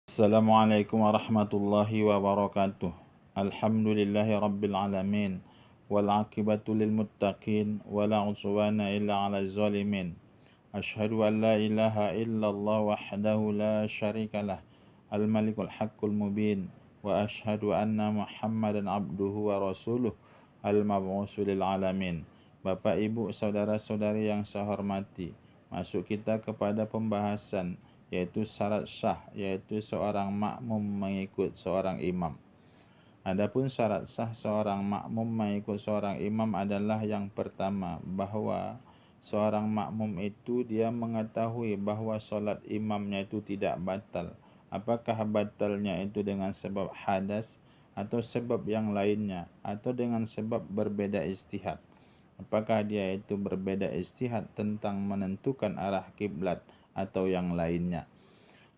Assalamualaikum warahmatullahi wabarakatuh. Alhamdulillahi rabbil alamin. Wal aqibatu lil muttaqin wala uswana illa 'alal zalimin. Asyhadu an la ilaha illallah wahdahu la syarikalah. Al malikul haqqul mubin. Wa asyhadu anna Muhammadan abduhu wa rasuluh. Al mab'utsu lil alamin. Bapak, Ibu, saudara-saudari yang saya hormati, masuk kita kepada pembahasan yaitu syarat sah, yaitu seorang makmum mengikut seorang imam. Adapun syarat sah seorang makmum mengikut seorang imam adalah yang pertama, bahwa seorang makmum itu dia mengetahui bahwa solat imamnya itu tidak batal. Apakah batalnya itu dengan sebab hadas atau sebab yang lainnya, atau dengan sebab berbeda istihad. Apakah dia itu berbeda istihad tentang menentukan arah kiblat atau yang lainnya.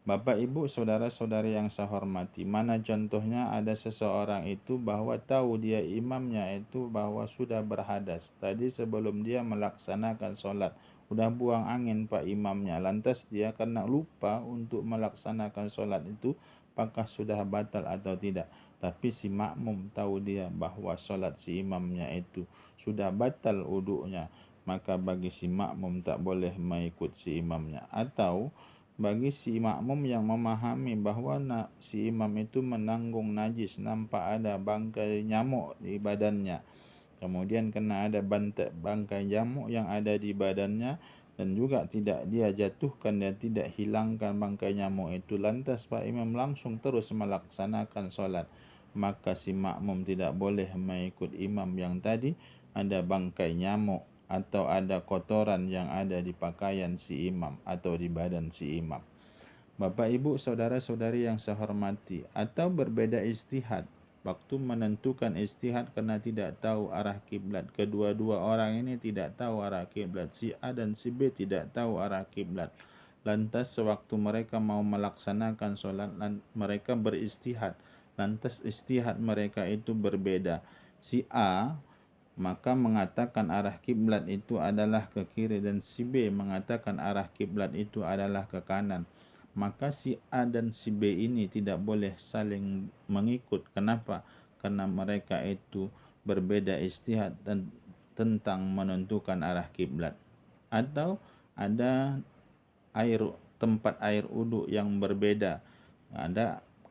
Bapak, Ibu, saudara-saudari yang saya hormati, mana contohnya ada seseorang itu bahwa tahu dia imamnya itu bahwa sudah berhadas. Tadi sebelum dia melaksanakan sholat, udah buang angin Pak imamnya. Lantas dia karena lupa untuk melaksanakan sholat itu, apakah sudah batal atau tidak. Tapi si makmum tahu dia bahwa sholat si imamnya itu sudah batal wuduknya, maka bagi si makmum tak boleh mengikut si imamnya. Atau bagi si makmum yang memahami bahwa si imam itu menanggung najis, nampak ada bangkai nyamuk di badannya, kemudian kena ada bangkai nyamuk yang ada di badannya, dan juga tidak dia jatuhkan dan tidak hilangkan bangkai nyamuk itu, lantas Pak Imam langsung terus melaksanakan sholat, maka si makmum tidak boleh mengikut imam yang tadi ada bangkai nyamuk atau ada kotoran yang ada di pakaian si imam atau di badan si imam. Bapak, Ibu, saudara-saudari yang saya hormati, atau berbeda istihad waktu menentukan istihad karena tidak tahu arah kiblat. Kedua-dua orang ini tidak tahu arah kiblat. Si A dan si B tidak tahu arah kiblat. Lantas sewaktu mereka mau melaksanakan sholat, mereka beristihad. Lantas istihad mereka itu berbeda. Si A maka mengatakan arah kiblat itu adalah ke kiri, dan si B mengatakan arah kiblat itu adalah ke kanan. Maka si A dan si B ini tidak boleh saling mengikut. Kenapa? Karena mereka itu berbeda istihad dan tentang menentukan arah kiblat. Atau ada tempat air uduk yang berbeda.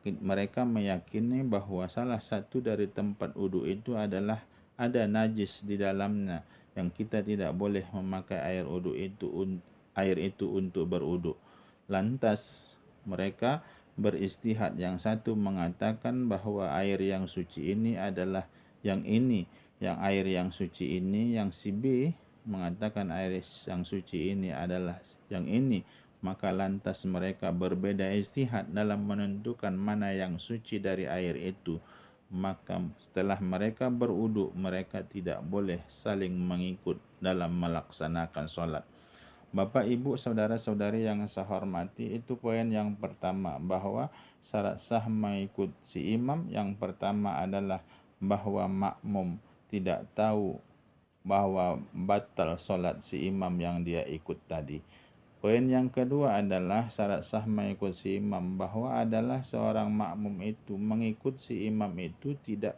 Mereka meyakini bahwa salah satu dari tempat uduk itu adalah ada najis di dalamnya, yang kita tidak boleh memakai air itu untuk beruduk. Lantas mereka beristihad, yang satu mengatakan bahwa air yang suci ini adalah yang ini, yang air yang suci ini, yang si B mengatakan air yang suci ini adalah yang ini. Maka lantas mereka berbeda istihad dalam menentukan mana yang suci dari air itu. Maka setelah mereka beruduk, mereka tidak boleh saling mengikut dalam melaksanakan sholat. Bapak, Ibu, saudara-saudari yang saya hormati, itu poin yang pertama, bahwa syarat sah mengikut si imam yang pertama adalah bahwa makmum tidak tahu bahwa batal sholat si imam yang dia ikut tadi. Poin yang kedua adalah syarat sah mengikut si imam bahwa adalah seorang makmum itu mengikut si imam itu tidak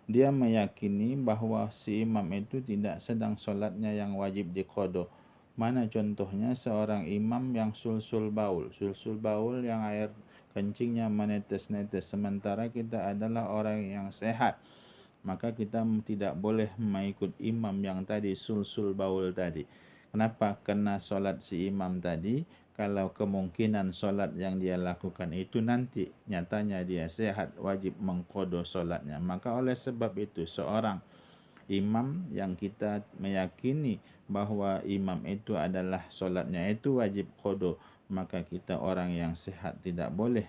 dia meyakini bahwa si imam itu tidak sedang sholatnya yang wajib diqodho. Mana contohnya? Seorang imam yang sulsul baul yang air kencingnya menetes-netes, sementara kita adalah orang yang sehat, maka kita tidak boleh mengikut imam yang tadi sulsul baul tadi. Kenapa? Karena sholat si imam tadi, kalau kemungkinan sholat yang dia lakukan itu nanti nyatanya dia sehat, wajib mengqodho sholatnya. Maka oleh sebab itu seorang imam yang kita meyakini bahwa imam itu adalah sholatnya itu wajib qodho, maka kita orang yang sehat tidak boleh,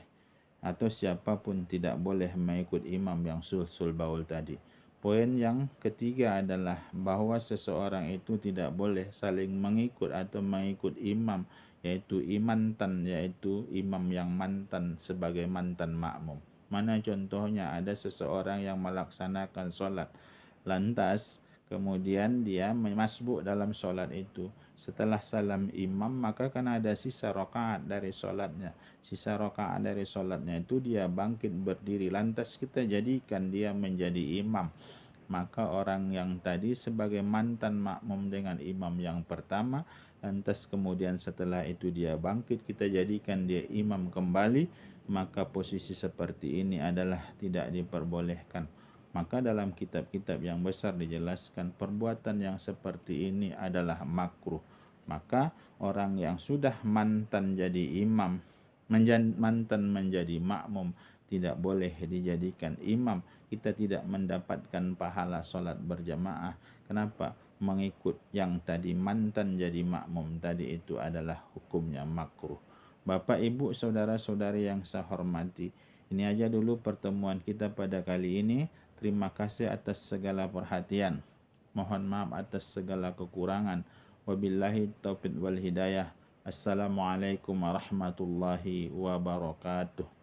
atau siapapun tidak boleh mengikut imam yang sulsul baul tadi. Poin yang ketiga adalah bahwa seseorang itu tidak boleh saling mengikut atau mengikut imam, yaitu imantan, yaitu imam yang mantan sebagai mantan makmum. Mana contohnya? Ada seseorang yang melaksanakan sholat, lantas kemudian dia masbuk dalam sholat itu. Setelah salam imam maka kan ada sisa rakaat dari sholatnya. Sisa rakaat dari sholatnya itu dia bangkit berdiri, lantas kita jadikan dia menjadi imam. Maka orang yang tadi sebagai mantan makmum dengan imam yang pertama, lantas kemudian setelah itu dia bangkit, kita jadikan dia imam kembali, maka posisi seperti ini adalah tidak diperbolehkan. Maka dalam kitab-kitab yang besar dijelaskan perbuatan yang seperti ini adalah makruh. Maka orang yang sudah mantan jadi imam, mantan menjadi makmum, tidak boleh dijadikan imam. Kita tidak mendapatkan pahala sholat berjamaah. Kenapa? Mengikut yang tadi mantan jadi makmum tadi itu adalah hukumnya makruh. Bapak, Ibu, saudara-saudari yang saya hormati, ini aja dulu pertemuan kita pada kali ini. Terima kasih atas segala perhatian. Mohon maaf atas segala kekurangan. Wabillahi taufiq wal hidayah. Assalamualaikum warahmatullahi wabarakatuh.